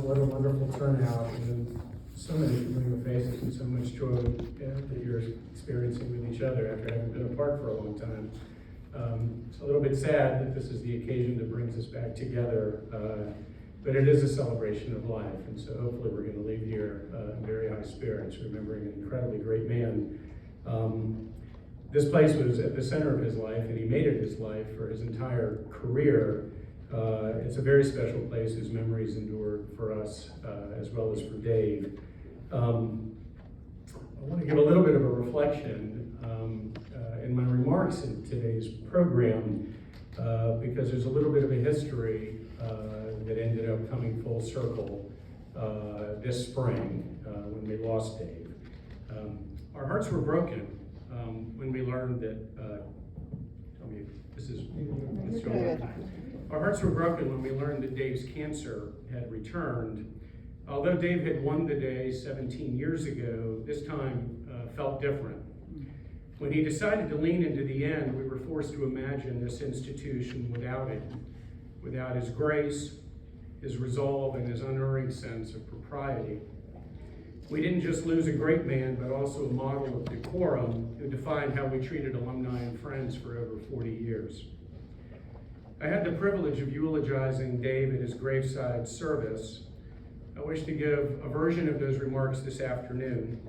what a wonderful turnout, and so many familiar faces and so much joy that you're experiencing with each other after having been apart for a long time. It's a little bit sad that this is the occasion that brings us back together, but it is a celebration of life, and so hopefully we're going to leave here in very high spirits, remembering an incredibly great man. This place was at the center of his life, and he made it his life for his entire career. It's a very special place. His memories endure for us as well as for Dave. I want to give a little bit of a reflection in my remarks in today's program because there's a little bit of a history that ended up coming full circle this spring when we lost Dave. Our hearts were broken when we learned that, tell me if this is, our hearts were broken when we learned that Dave's cancer had returned. Although Dave had won the day 17 years ago, this time felt different. When he decided to lean into the end, we were forced to imagine this institution without him, without his grace, his resolve, and his unerring sense of propriety. We didn't just lose a great man, but also a model of decorum who defined how we treated alumni and friends for over 40 years. I had the privilege of eulogizing Dave at his graveside service. I wish to give a version of those remarks this afternoon.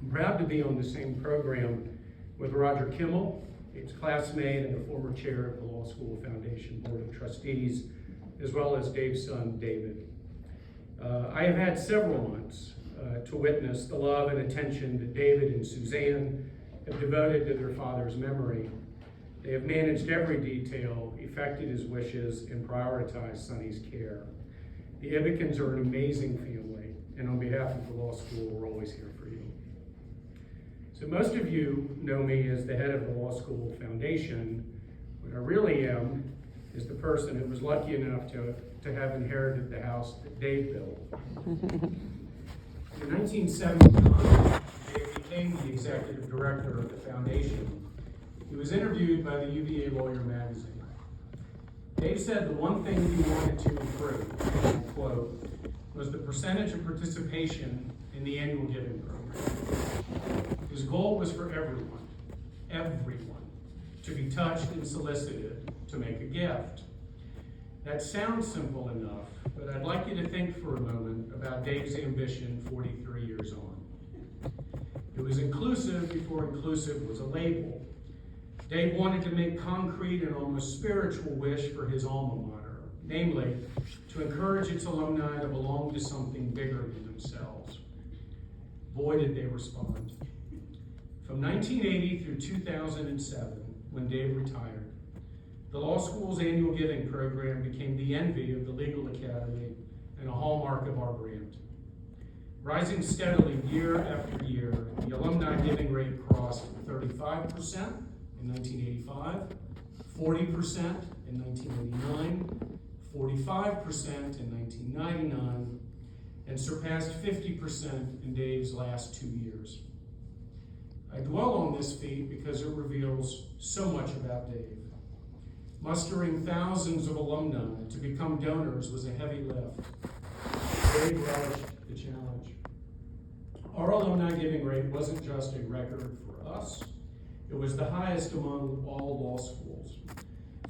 I'm proud to be on the same program with Roger Kimmel, Dave's classmate and the former chair of the Law School Foundation Board of Trustees, as well as Dave's son, David. I have had several months to witness the love and attention that David and Suzanne have devoted to their father's memory. They have managed every detail, effected his wishes, and prioritized Sonny's care. The Ibikins are an amazing family, and on behalf of the law school, we're always here for you. So most of you know me as the head of the Law School Foundation. What I really am is the person who was lucky enough to have inherited the house that Dave built. In 1979, Dave became the executive director of the foundation. He was interviewed by the UVA Lawyer magazine. Dave said the one thing he wanted to improve, quote, was the percentage of participation in the annual giving program. His goal was for everyone, to be touched and solicited to make a gift. That sounds simple enough, but I'd like you to think for a moment about Dave's ambition 43 years on. It was inclusive before inclusive was a label. Dave wanted to make concrete and almost spiritual wish for his alma mater, namely, to encourage its alumni to belong to something bigger than themselves. Boy, did they respond. From 1980 through 2007, when Dave retired, the law school's annual giving program became the envy of the legal academy and a hallmark of our brand. Rising steadily year after year, the alumni giving rate crossed 35% in 1985, 40% in 1989, 45% in 1999, and surpassed 50% in Dave's last 2 years. I dwell on this feat because it reveals so much about Dave. Mustering thousands of alumni to become donors was a heavy lift. Dave relished the challenge. Our alumni giving rate wasn't just a record for us, it was the highest among all law schools.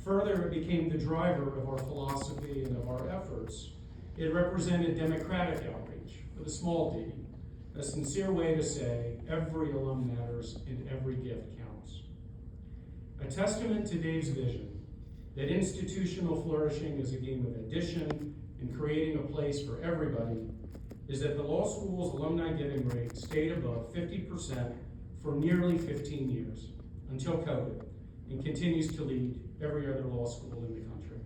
Further, it became the driver of our philosophy and of our efforts. It represented democratic outreach with a small d, a sincere way to say every alum matters and every gift counts. A testament to Dave's vision that institutional flourishing is a game of addition and creating a place for everybody is that the law school's alumni giving rate stayed above 50% for nearly 15 years, until COVID, and continues to lead every other law school in the country.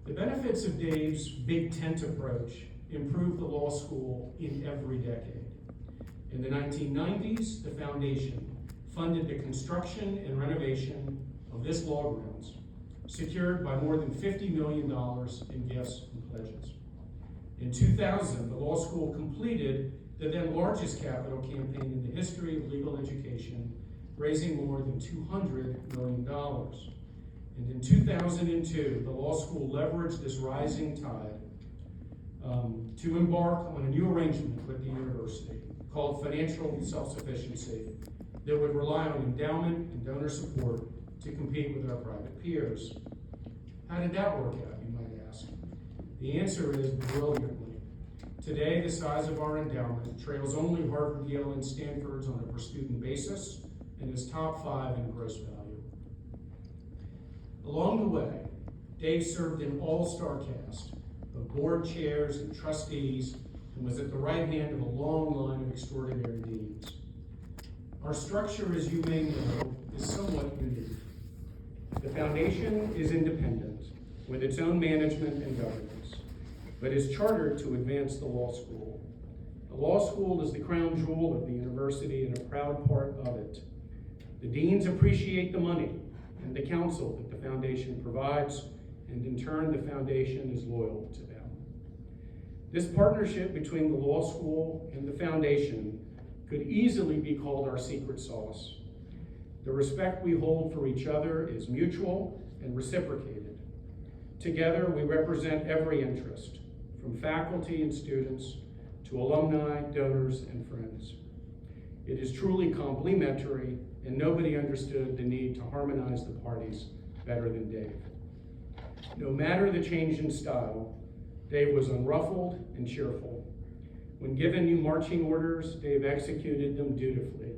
The benefits of Dave's big tent approach improved the law school in every decade. In the 1990s, the foundation funded the construction and renovation of this law grounds, secured by more than $50 million in gifts and pledges. In 2000, the law school completed the then largest capital campaign in the history of legal education, raising more than $200 million. And in 2002, the law school leveraged this rising tide to embark on a new arrangement with the university called financial self-sufficiency that would rely on endowment and donor support to compete with our private peers. How did that work out, you might ask? The answer is brilliantly. Today, the size of our endowment trails only Harvard, Yale, and Stanford's on a per student basis and is top 5 in gross value. Along the way, Dave served an all-star cast of board chairs and trustees and was at the right hand of a long line of extraordinary deans. Our structure, as you may know, is somewhat unique. The foundation is independent, with its own management and governance, but is chartered to advance the law school. The law school is the crown jewel of the university and a proud part of it. The deans appreciate the money and the counsel that the foundation provides, and in turn, the foundation is loyal to them. This partnership between the law school and the foundation could easily be called our secret sauce. The respect we hold for each other is mutual and reciprocated. Together, we represent every interest, from faculty and students to alumni, donors, and friends. It is truly complementary, and nobody understood the need to harmonize the parties better than Dave. No matter the change in style, Dave was unruffled and cheerful. When given new marching orders, Dave executed them dutifully.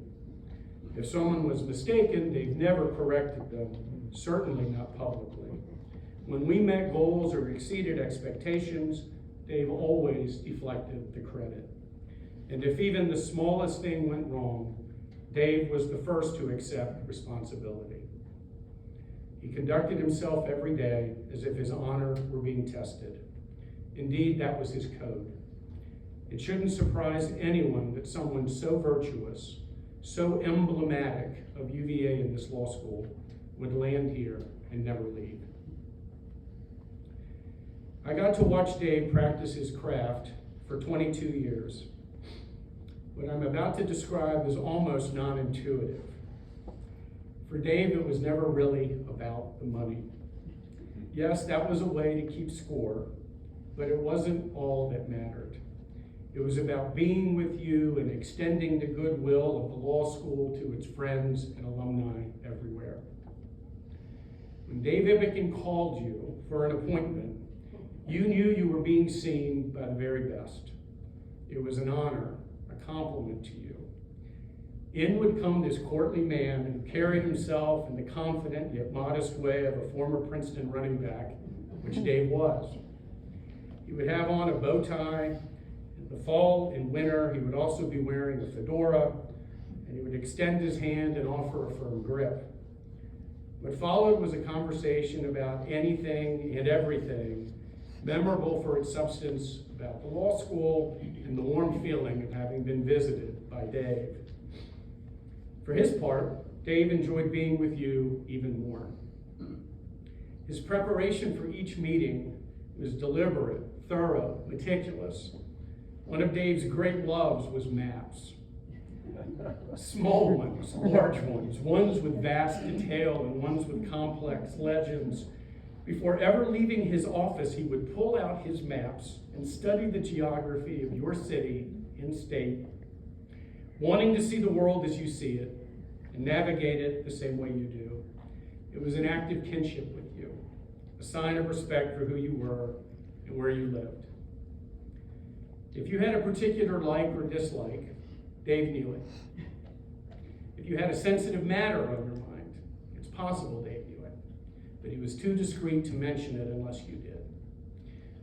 If someone was mistaken, Dave never corrected them, certainly not publicly. When we met goals or exceeded expectations, Dave always deflected the credit. And if even the smallest thing went wrong, Dave was the first to accept responsibility. He conducted himself every day as if his honor were being tested. Indeed, that was his code. It shouldn't surprise anyone that someone so virtuous, so emblematic of UVA and this law school would land here and never leave. I got to watch Dave practice his craft for 22 years. What I'm about to describe is almost non-intuitive. For Dave, it was never really about the money. Yes, that was a way to keep score, but it wasn't all that mattered. It was about being with you and extending the goodwill of the law school to its friends and alumni everywhere. When Dave Ibbeken called you for an appointment, you knew you were being seen by the very best. It was an honor, a compliment to you. In would come this courtly man who carried himself in the confident yet modest way of a former Princeton running back, which Dave was. He would have on a bow tie. In the fall and winter, he would also be wearing a fedora, and he would extend his hand and offer a firm grip. What followed was a conversation about anything and everything, memorable for its substance about the law school and the warm feeling of having been visited by Dave. For his part, Dave enjoyed being with you even more. His preparation for each meeting was deliberate, thorough, meticulous. One of Dave's great loves was maps. Small ones, large ones, ones with vast detail and ones with complex legends. Before ever leaving his office, he would pull out his maps and study the geography of your city and state, wanting to see the world as you see it and navigate it the same way you do. It was an act of kinship with you, a sign of respect for who you were and where you lived. If you had a particular like or dislike, Dave knew it. If you had a sensitive matter on your mind, it's possible Dave knew it, but he was too discreet to mention it unless you did.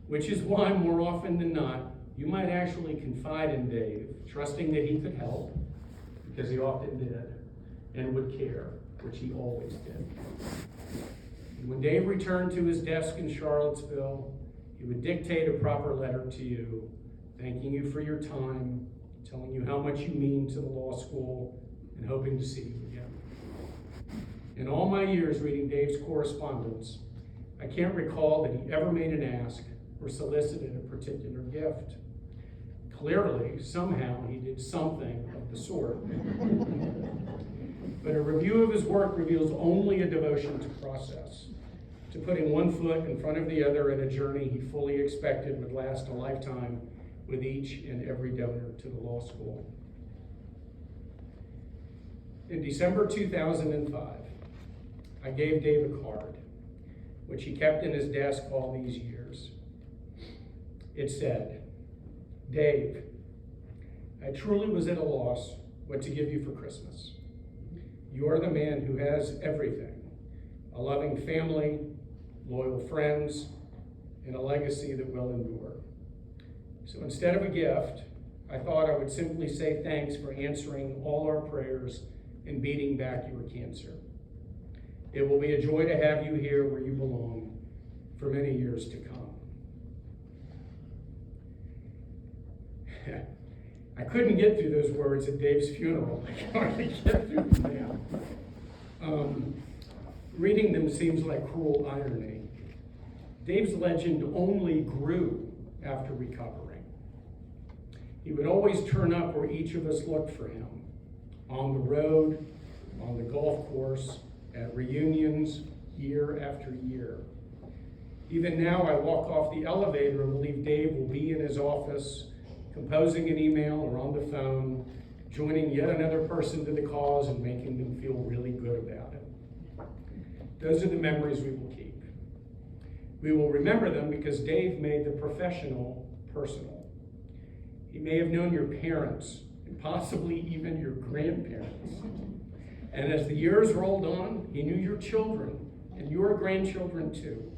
Which is why, more often than not, you might actually confide in Dave, trusting that he could help, because he often did, and would care, which he always did. And when Dave returned to his desk in Charlottesville, he would dictate a proper letter to you, thanking you for your time, telling you how much you mean to the law school, and hoping to see you again. In all my years reading Dave's correspondence, I can't recall that he ever made an ask or solicited a particular gift. Clearly, somehow, he did something of the sort. But a review of his work reveals only a devotion to process. to putting one foot in front of the other in a journey he fully expected would last a lifetime with each and every donor to the law school. In December 2005, I gave Dave a card, which he kept in his desk all these years. It said, "Dave, I truly was at a loss what to give you for Christmas. You are the man who has everything, a loving family, loyal friends, and a legacy that will endure. So instead of a gift, I thought I would simply say thanks for answering all our prayers and beating back your cancer. It will be a joy to have you here where you belong for many years to come." I couldn't get through those words at Dave's funeral. I can hardly get through them now. Reading them seems like cruel irony. Dave's legend only grew after recovering. He would always turn up where each of us looked for him, on the road, on the golf course, at reunions, year after year. Even now, I walk off the elevator and believe Dave will be in his office, composing an email or on the phone, joining yet another person to the cause and making them feel really good about it. Those are the memories we will keep. We will remember them because Dave made the professional personal. He may have known your parents and possibly even your grandparents. And as the years rolled on, he knew your children and your grandchildren too.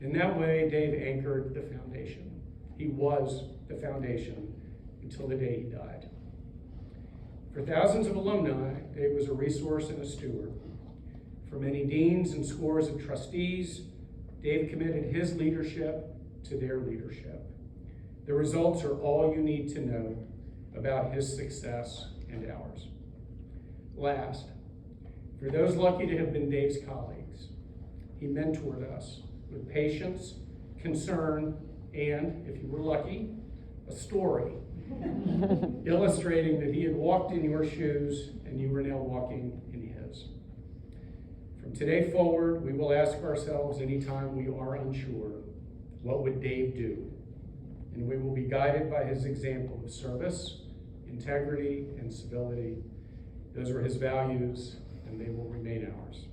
In that way, Dave anchored the foundation. He was the foundation until the day he died. For thousands of alumni, Dave was a resource and a steward. For many deans and scores of trustees, Dave committed his leadership to their leadership. The results are all you need to know about his success and ours. Last, for those lucky to have been Dave's colleagues, he mentored us with patience, concern, and, if you were lucky, a story illustrating that he had walked in your shoes and you were now walking in his. From today forward, we will ask ourselves anytime we are unsure, what would Dave do? And we will be guided by his example of service, integrity, and civility. Those are his values, and they will remain ours.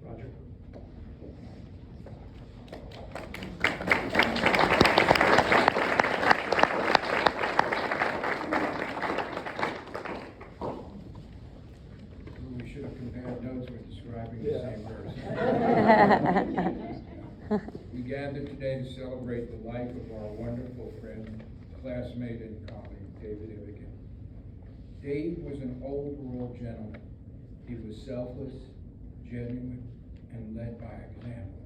Roger. We should have compared notes when describing the same person. We gathered today to celebrate the life of our wonderful friend, classmate, and colleague, David Ivigan. Dave was an old world gentleman. He was selfless, genuine, and led by example.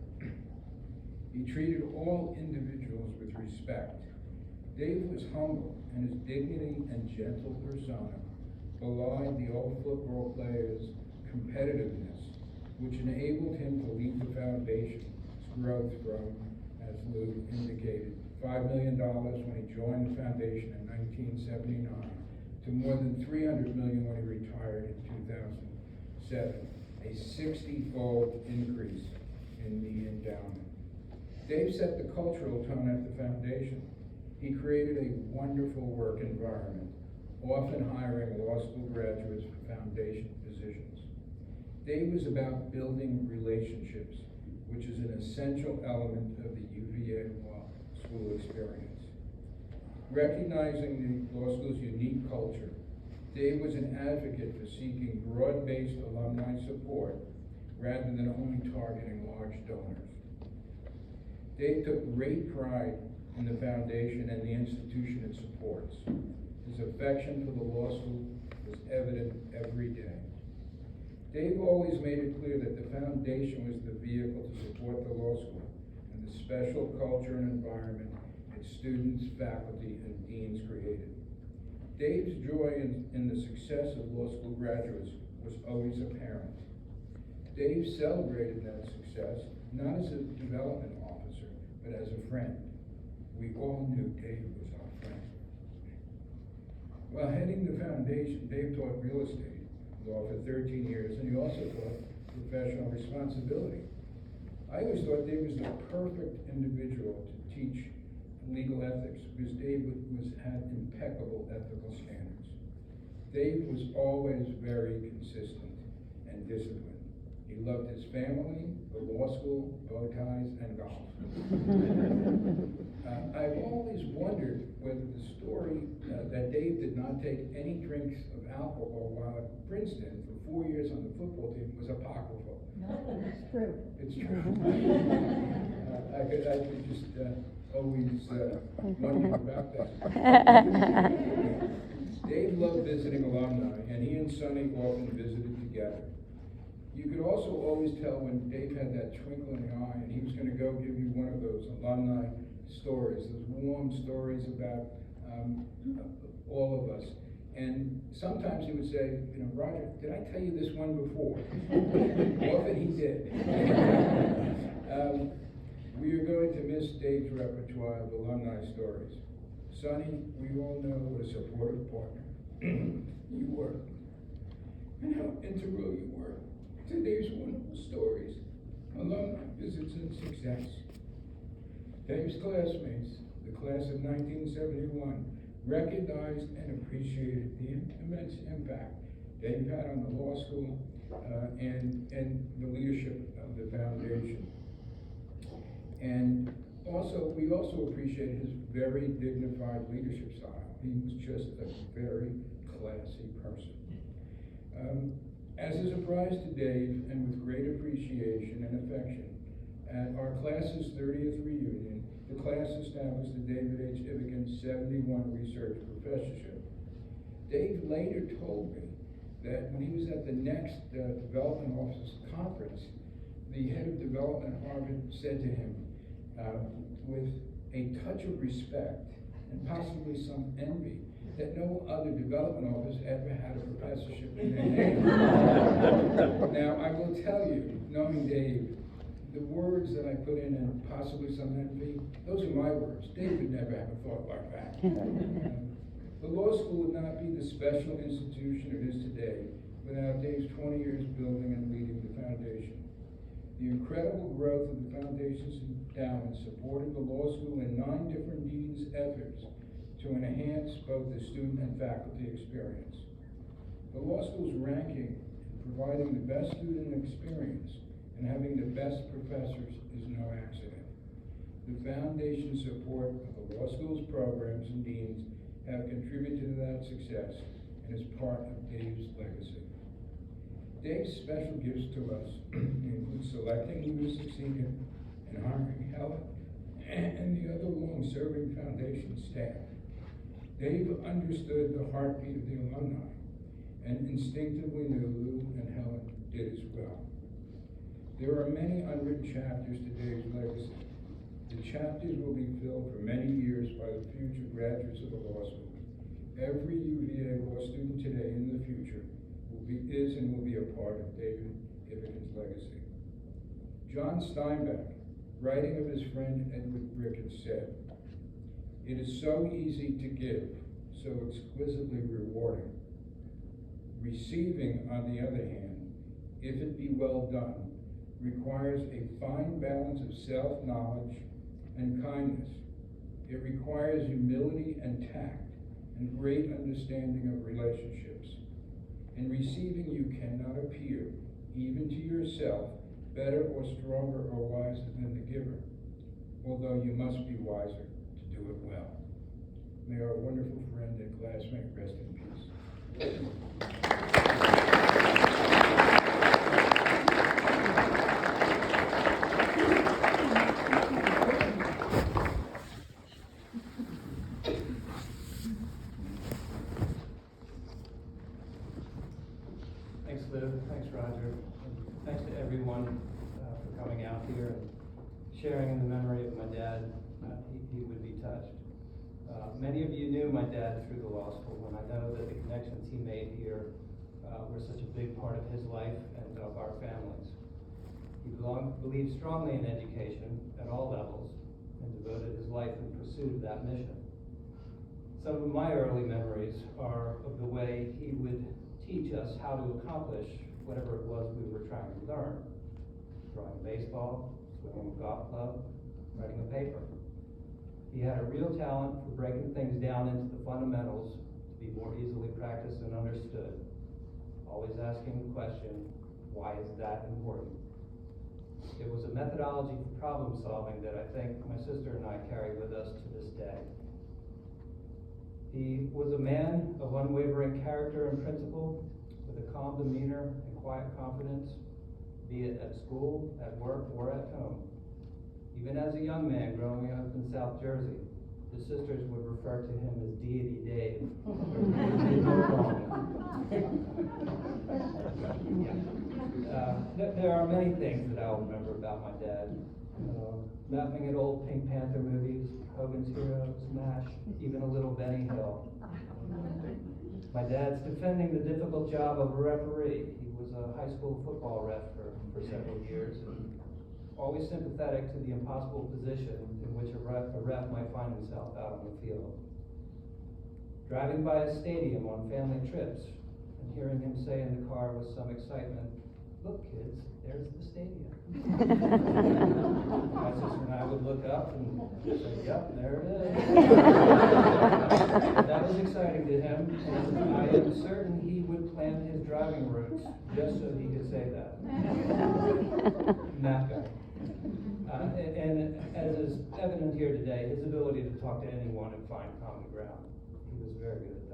He treated all individuals with respect. Dave was humble, and his dignity and gentle persona belied the old football player's competitiveness, which enabled him to lead the foundation's growth from, as Lou indicated, $5 million when he joined the foundation in 1979 to more than $300 million when he retired in 2007, a 60-fold increase in the endowment. Dave set the cultural tone at the foundation. He created a wonderful work environment, often hiring law school graduates for foundation positions. Dave was about building relationships, which is an essential element of the UVA Law School experience. Recognizing the law school's unique culture, Dave was an advocate for seeking broad-based alumni support rather than only targeting large donors. Dave took great pride in the foundation and the institution it supports. His affection for the law school was evident every day. Dave always made it clear that the foundation was the vehicle to support the law school and the special culture and environment its students, faculty, and deans created. Dave's joy in the success of law school graduates was always apparent. Dave celebrated that success not as a development officer, but as a friend. We all knew Dave was our friend. While heading the foundation, Dave taught real estate law for 13 years, and he also taught professional responsibility. I always thought Dave was the perfect individual to teach legal ethics because Dave had impeccable ethical standards. Dave was always very consistent and disciplined. He loved his family, the law school, bow ties, and golf. I've always wondered whether the story that Dave did not take any drinks of alcohol while at Princeton for 4 years on the football team was apocryphal. No, it's true. It's true. I could just always wonder about that. Dave loved visiting alumni, and he and Sonny often visited together. You could also always tell when Dave had that twinkle in the eye, and he was going to go give you one of those alumni stories, those warm stories about all of us. And sometimes he would say, you know, Roger, did I tell you this one before? Often he did. We are going to miss Dave's repertoire of alumni stories. Sonny, we all know what a supportive partner you were, and how integral you were to Dave's wonderful stories, alumni visits, and success. Dave's classmates, the class of 1971, recognized and appreciated the immense impact Dave had on the law school and the leadership of the foundation. And we also appreciated his very dignified leadership style. He was just a very classy person. As a surprise to Dave, and with great appreciation and affection, at our class's 30th reunion, the class established the David H. Ivigan 71 Research Professorship. Dave later told me that when he was at the next development office conference, the head of development at Harvard said to him, with a touch of respect and possibly some envy, that no other development office ever had a professorship in their name. Now, I will tell you, knowing Dave, the words that I put in and possibly some envy, those are my words. Dave would never have a thought like that. The law school would not be the special institution it is today without Dave's 20 years building and leading the foundation. The incredible growth of the foundation's endowment supported the law school in 9 different deans' efforts to enhance both the student and faculty experience. The law school's ranking in providing the best student experience and having the best professors is no accident. The foundation's support of the law school's programs and deans have contributed to that success and is part of Dave's legacy. Dave's special gifts to us include selecting who to succeed him and hiring Helen and the other long-serving foundation staff. Dave understood the heartbeat of the alumni and instinctively knew Lou and Helen did as well. There are many unwritten chapters to Dave's legacy. The chapters will be filled for many years by the future graduates of the law school. Every UVA law student today and in the future is and will be a part of David Ivigan's legacy. John Steinbeck, writing of his friend Edward Ricketts, said, "It is so easy to give, so exquisitely rewarding. Receiving, on the other hand, if it be well done, requires a fine balance of self-knowledge and kindness. It requires humility and tact and great understanding of relationships. In receiving, you cannot appear, even to yourself, better or stronger or wiser than the giver, although you must be wiser to do it well." May our wonderful friend and classmate rest in peace. Thanks, Lou. Thanks, Roger. And thanks to everyone for coming out here and sharing in the memory of my dad. He would be touched. Many of you knew my dad through the law school, and I know that the connections he made here were such a big part of his life and of our families. He believed strongly in education at all levels and devoted his life in pursuit of that mission. Some of my early memories are of the way he would teach us how to accomplish whatever it was we were trying to learn. Throwing baseball, on a golf club, writing a paper. He had a real talent for breaking things down into the fundamentals to be more easily practiced and understood. Always asking the question, why is that important? It was a methodology for problem solving that I think my sister and I carry with us to this day. He was a man of unwavering character and principle, with a calm demeanor and quiet confidence, be it at school, at work, or at home. Even as a young man growing up in South Jersey, his sisters would refer to him as Deity Dave. There are many things that I'll remember about my dad. Laughing at old Pink Panther movies, Hogan's Heroes, MASH, even a little Benny Hill. My dad's defending the difficult job of a referee. He was a high school football ref for several years, and always sympathetic to the impossible position in which a ref might find himself out on the field. Driving by a stadium on family trips and hearing him say in the car with some excitement, "Look, kids, there's the stadium." My sister and I would look up and say, "Yep, there it is." That was exciting to him, and I am certain he would plan his driving routes just so he could say that. That guy. And as is evident here today, his ability to talk to anyone and find common ground. He was very good at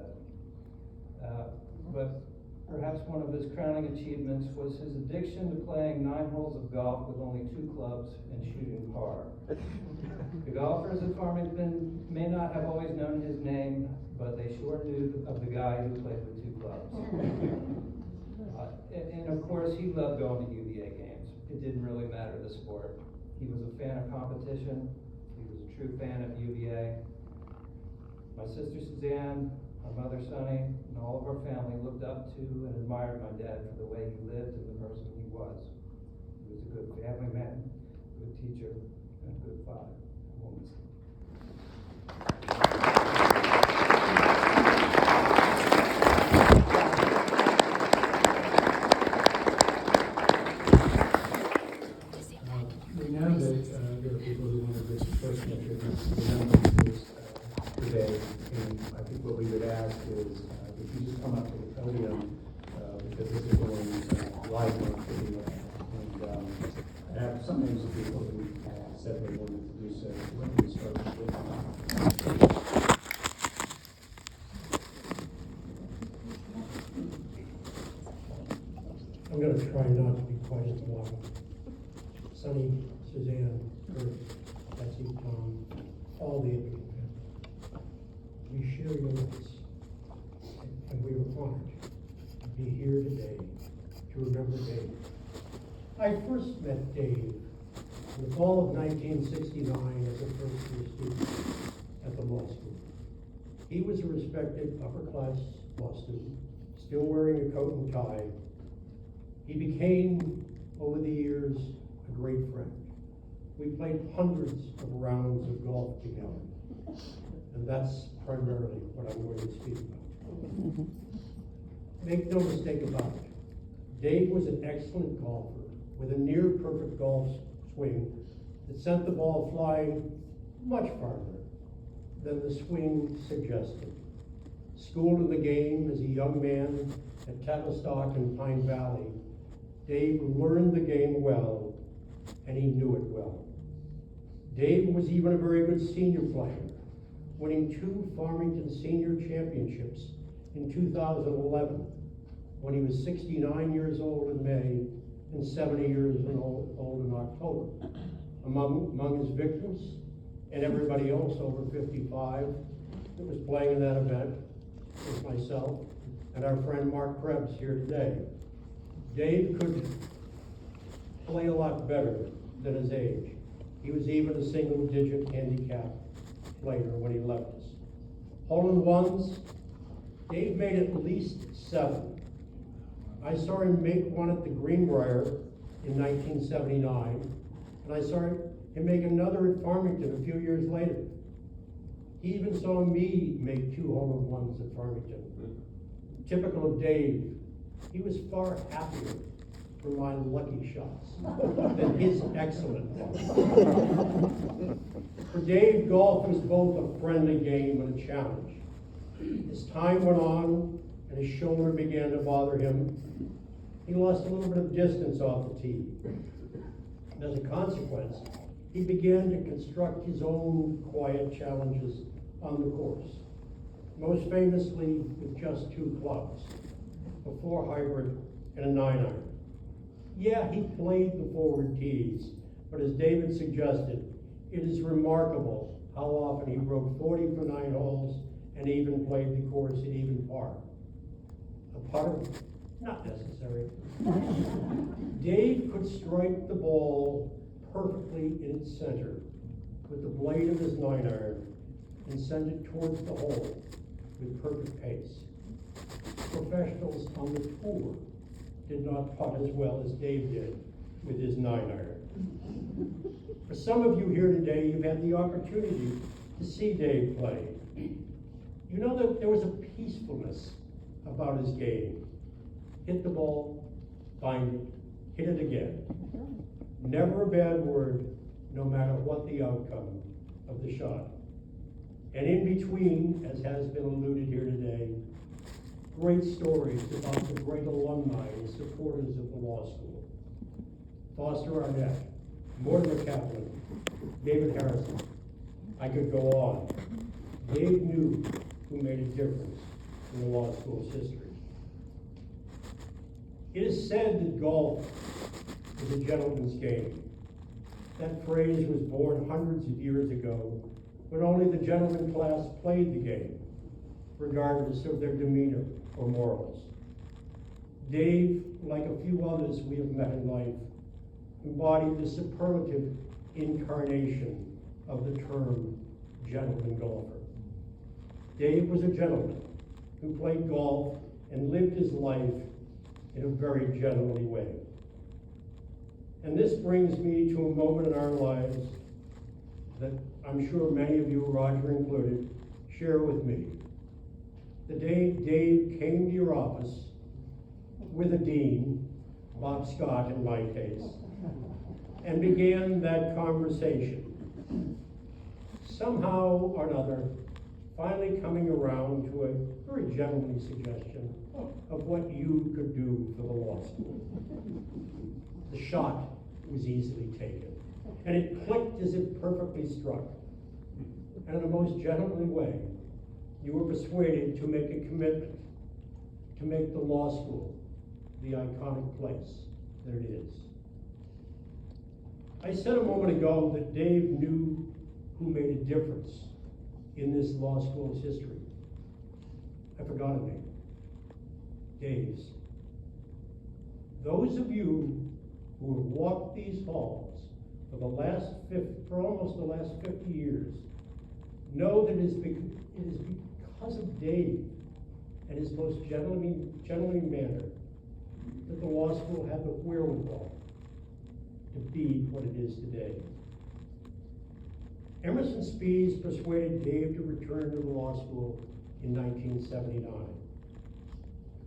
that. But perhaps one of his crowning achievements was his addiction to playing 9 holes of golf with only 2 clubs and shooting par. The golfers at Farmington may not have always known his name, but they sure knew of the guy who played with 2 clubs. And of course, he loved going to UVA games. It didn't really matter the sport. He was a fan of competition. He was a true fan of UVA. My sister Suzanne, my mother Sonny, and all of our family looked up to and admired my dad for the way he lived and the person he was. He was a good family man, a good teacher, and a good father. We'll miss him. We know that there are people who want to bring some personal tributes to the members today, and I think what we would ask is if you just come up to the podium, because this is going live on video, and I have some names of people who said they wanted to do so. Let me start with I'm going to try not to be quite as loud. Sonny, Suzanne, Kurt, Betsy, Tom, all the Advocate family. We share your loss, and we are honored to be here today to remember Dave. I first met Dave in the fall of 1969 as a first-year student at the law school. He was a respected upper-class law student, still wearing a coat and tie. He became, over the years, a great friend. We played hundreds of rounds of golf together, and that's primarily what I'm going to speak about. Make no mistake about it, Dave was an excellent golfer with a near-perfect golf swing that sent the ball flying much farther than the swing suggested. Schooled in the game as a young man at Tavistock and Pine Valley, Dave learned the game well, and he knew it well. Dave was even a very good senior player, winning 2 Farmington Senior Championships in 2011, when he was 69 years old in May and 70 years old in October. Among his victims, and everybody else over 55 that was playing in that event, was myself and our friend Mark Krebs here today. Dave could play a lot better than his age. He was even a single-digit handicap player when he left us. Hole-in-ones, Dave made at least 7. I saw him make one at the Greenbrier in 1979, and I saw him make another at Farmington a few years later. He even saw me make 2 hole-in-ones at Farmington. Typical of Dave, he was far happier were my lucky shots than his excellent ones. For Dave, golf was both a friendly game and a challenge. As time went on and his shoulder began to bother him, he lost a little bit of distance off the tee. And as a consequence, he began to construct his own quiet challenges on the course, most famously with just 2 clubs, a 4 hybrid and a 9-iron. Yeah, he played the forward tees, but as David suggested, it is remarkable how often he broke 40 for 9 holes and even played the course at even par. A putter? Not necessary. Dave could strike the ball perfectly in its center with the blade of his 9-iron and send it towards the hole with perfect pace. Professionals on the tour did not putt as well as Dave did with his 9-iron. For some of you here today, you've had the opportunity to see Dave play. You know that there was a peacefulness about his game. Hit the ball, find it, hit it again. Never a bad word, no matter what the outcome of the shot. And in between, as has been alluded here today, great stories about the great alumni and supporters of the law school. Foster Arnett, Mortimer Kaplan, David Harrison. I could go on. Dave knew who made a difference in the law school's history. It is said that golf is a gentleman's game. That phrase was born hundreds of years ago when only the gentleman class played the game, regardless of their demeanor or morals. Dave, like a few others we have met in life, embodied the superlative incarnation of the term gentleman golfer. Dave was a gentleman who played golf and lived his life in a very gentlemanly way. And this brings me to a moment in our lives that I'm sure many of you, Roger included, share with me. The day Dave came to your office with a dean, Bob Scott in my case, and began that conversation. Somehow or another, finally coming around to a very gentlemanly suggestion of what you could do for the law school. The shot was easily taken, and it clicked as if perfectly struck. And in the most gentlemanly way, you were persuaded to make a commitment to make the law school the iconic place that it is. I said a moment ago that Dave knew who made a difference in this law school's history. I forgot a name. Dave's. Those of you who have walked these halls for almost the last 50 years know that it is because of Dave and his most gentlemanly manner that the law school had the wherewithal to be what it is today. Emerson Spees persuaded Dave to return to the law school in 1979.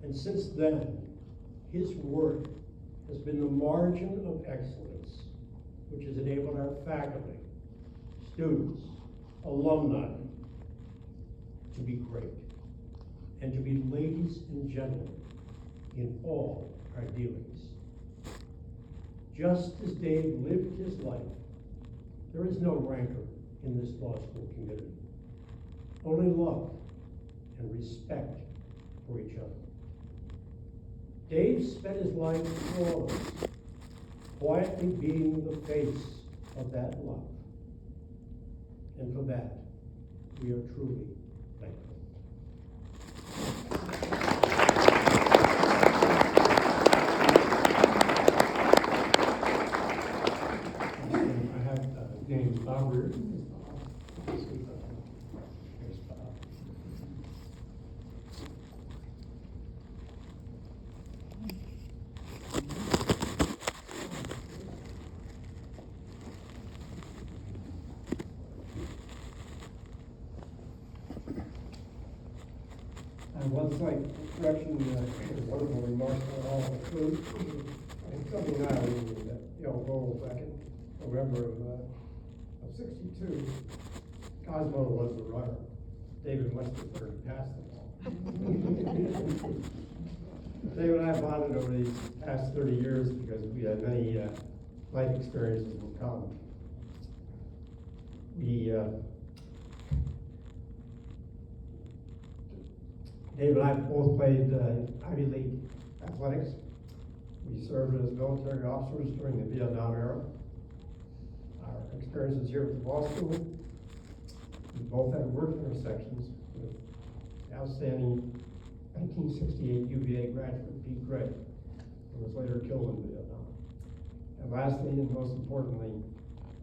And since then, his work has been the margin of excellence which has enabled our faculty, students, alumni to be great and to be ladies and gentlemen in all our dealings. Just as Dave lived his life, there is no rancor in this law school community. Only love and respect for each other. Dave spent his life flawless, quietly being the face of that love. And for that, we are truly thankful. I have names Bob Reardon. There's Bob. One slight correction, wonderful remarks on all the food. Sonny and I were at Yale Bowl back in November of '62. Cosmo was the runner. David must have already passed the ball. David and I bonded over these past 30 years because we had many life experiences in common. David and I both played Ivy League athletics. We served as military officers during the Vietnam era. Our experiences here at the law school, we both had work intersections with outstanding 1968 UVA graduate Pete Gray, who was later killed in Vietnam. And lastly, and most importantly,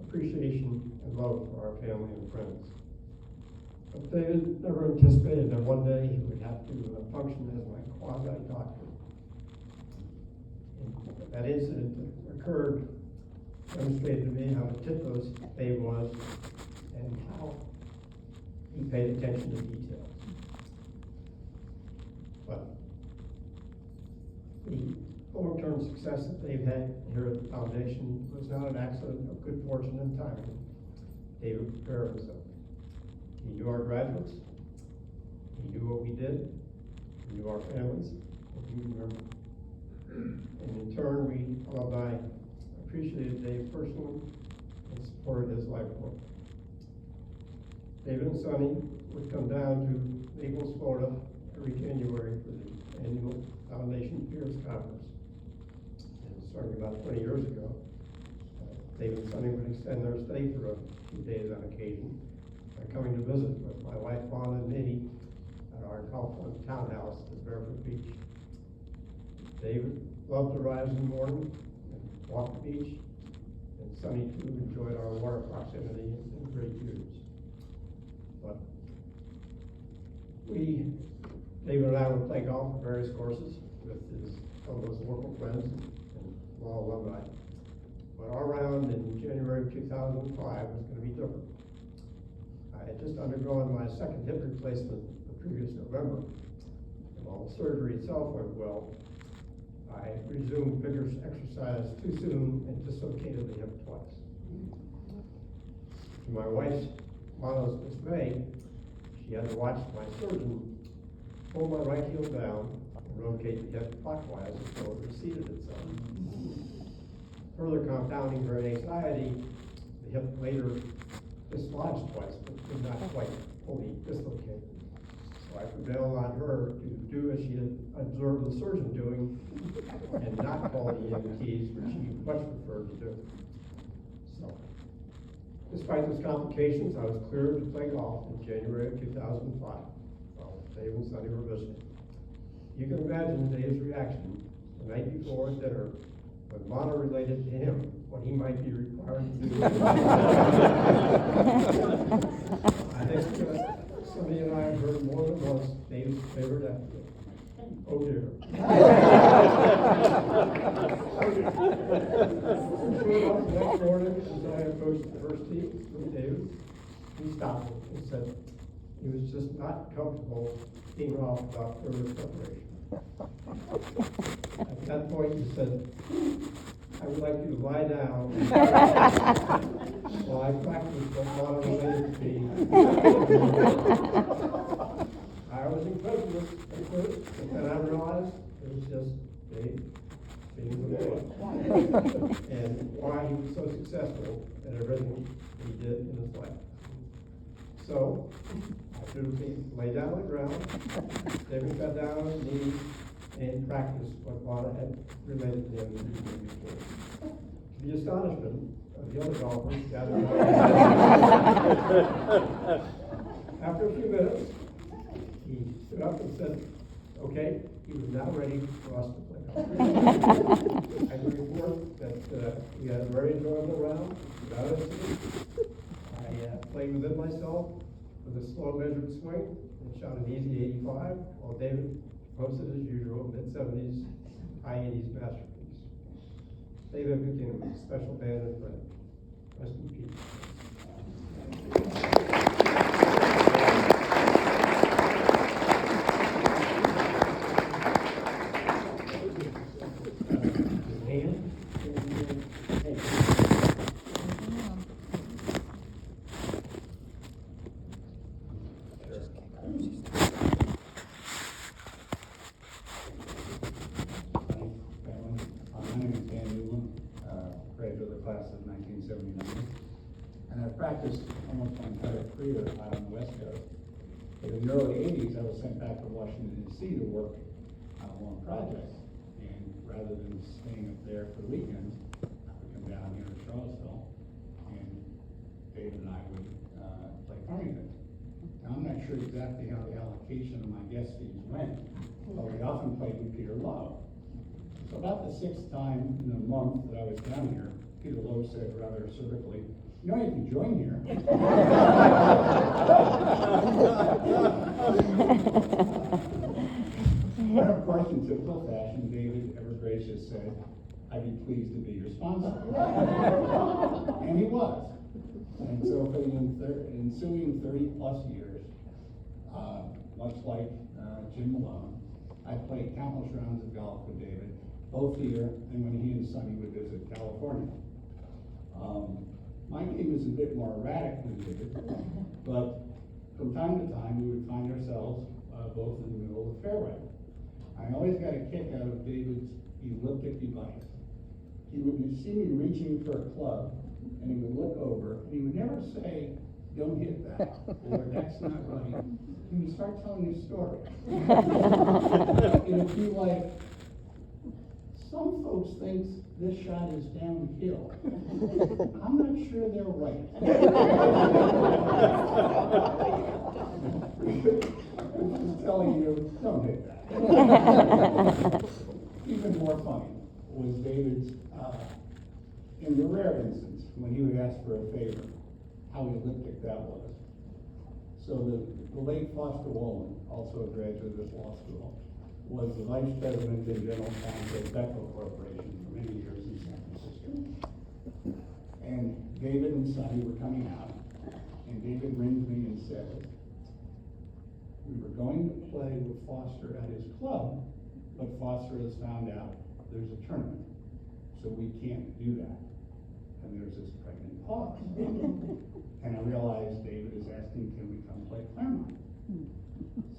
appreciation and love for our family and friends. But David never anticipated that one day he would have to function as my quasi-doctor. And that incident that occurred demonstrated to me how meticulous Dave was and how he paid attention to details. But the long-term success that they've had here at the foundation was not an accident of good fortune and timing. David prepared himself. He knew our graduates. He knew what we did. He knew our families. And he remembered. And in turn, we alumni appreciated Dave personally and supported his life work. David and Sonny would come down to Naples, Florida every January for the annual Foundation Peers Conference. And starting about 20 years ago, David and Sonny would extend their stay for a few days on occasion by coming to visit with my wife, Fawn, and me at our California townhouse at Barefoot Beach. David loved to rise in the morning and walk the beach, and Sonny too enjoyed our water proximity and great views. But David and I would play golf at various courses with some of his local friends and law alumni. But our round in January of 2005 was going to be different. I had just undergone my second hip replacement the previous November, and while the surgery itself went well, I resumed vigorous exercise too soon and dislocated the hip twice. To my wife's Lana's dismay, she had to watch my surgeon pull my right heel down and rotate the hip clockwise until it reseated itself. Further compounding her anxiety, the hip later dislodged twice, but did not quite fully dislocate. So I prevailed on her to do as she had observed the surgeon doing and not call the EMTs, which she much preferred to do. So, despite those complications, I was cleared to play golf in January of 2005 while Dave and Sonny were visiting. You can imagine Dave's reaction the night before dinner when Lana related to him what he might be required to do. I think Sonny and I have heard more than once Dave's favorite epithet. Oh dear. Sure enough, the next morning, as I approached the first tee with David, he stopped me and said he was just not comfortable being off without further preparation. At that point, he said, I would like you to lie down while I practice what Lana related to me. I was incredulous at first, but then I realized it was just Dave being the boy. And why he was so successful at everything he did in his life. So, I dutifully lay down on the ground, David got down on his knees, and practiced what Lana had related to him the evening before. To the astonishment of the other golfers gathered around. After a few minutes, he stood up and said, okay, he was now ready for us to play golf. I can report that we had a very enjoyable round without incident. I played within myself with a slow measured swing and shot an easy 85, while David posted as usual mid-70s, high 80s masterpiece. David became a special band and friend. Rest in peace. His hand practiced almost my entire career out on the West Coast. But in the early 80s, I was sent back to Washington DC to work on a long project. And rather than staying up there for the weekends, I would come down here to Charlottesville, and David and I would play Farmington. Now, I'm not sure exactly how the allocation of my guest fees went, but we often played with Peter Lowe. So about the 6th time in a month that I was down here, Peter Lowe said rather acerbically, "You know, you can join here." But of course, in typical fashion, David, ever gracious, said, "I'd be pleased to be your sponsor." And he was. And so for the ensuing 30+ years, much like Jim Malone, I played countless rounds of golf with David, both here and when he and Sonny would visit California. My game is a bit more erratic than David, but from time to time we would find ourselves both in the middle of the fairway. I always got a kick out of David's elliptic device. He would see me reaching for a club, and he would look over, and he would never say, "Don't hit that," or "That's not right." He would start telling a story. It would be like, "Some folks think this shot is downhill. I'm not sure they're right." Just telling you, don't hit that. Even more funny was David's, in the rare instance, when he would ask for a favor, how elliptic that was. So the late Foster Woolman, also a graduate of this law school, was the vice president and general counsel of Bechtel Corporation for many years in San Francisco. And David and Sonny were coming out, and David rings me and says, "We were going to play with Foster at his club, but Foster has found out there's a tournament, so we can't do that." And there's this pregnant pause. And I realized David is asking, "Can we come play Claremont?"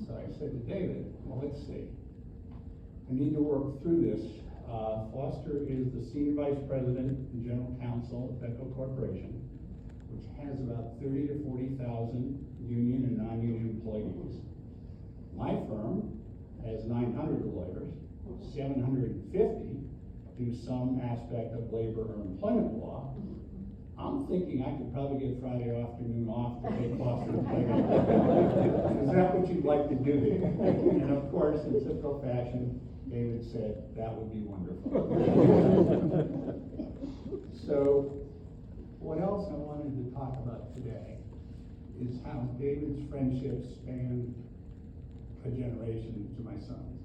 So I said to David, "Well, let's see. I need to work through this. Foster is the senior vice president and general counsel of Bechtel Corporation, which has about 30 to 40,000 union and non-union employees. My firm has 900 lawyers, 750 do some aspect of labor or employment law. I'm thinking I could probably get Friday afternoon off to take Foster to play. Is that what you'd like to do?" And of course, in typical fashion, David said, "That would be wonderful." So, what else I wanted to talk about today is how David's friendship spanned a generation to my sons.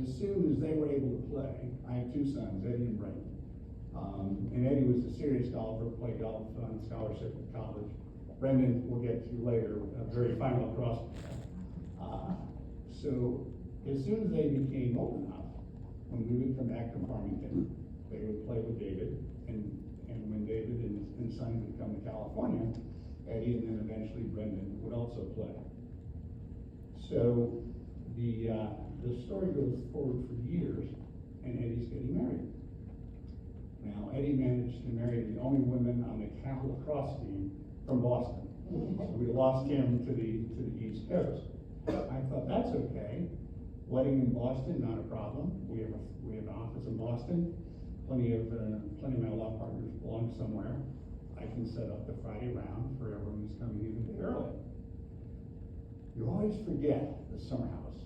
As soon as they were able to play, I have 2 sons, Eddie and Brendan. And Eddie was a serious golfer, played golf on scholarship at college. Brendan, we'll get to later, a very fine lacrosse player. So as soon as they became old enough, when we would come back to Farmington, they would play with David, and when David and Sonny would come to California, Eddie and then eventually Brendan would also play. So the story goes forward for years, and Eddie's getting married. Now, Eddie managed to marry the only woman on the Cal lacrosse team from Boston. So we lost him to the East Coast. I thought, that's okay. Wedding in Boston, not a problem. We have an office in Boston. Plenty of my law partners belong somewhere. I can set up the Friday round for everyone who's coming even a bit early. You always forget the summer house.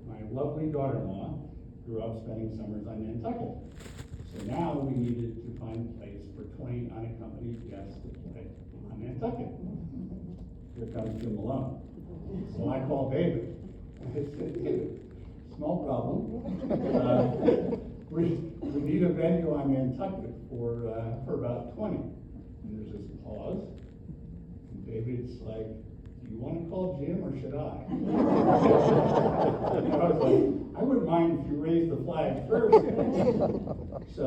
My lovely daughter-in-law grew up spending summers on Nantucket. So now we needed to find a place for 20 unaccompanied guests to play on Nantucket. Here comes Jim Malone. So I called David. I said, "David, small problem. We need a venue on Nantucket for about 20. And there's this pause. And David's like, "Do you want to call Jim or should I?" And I was like, "I wouldn't mind if you raised the flag first." So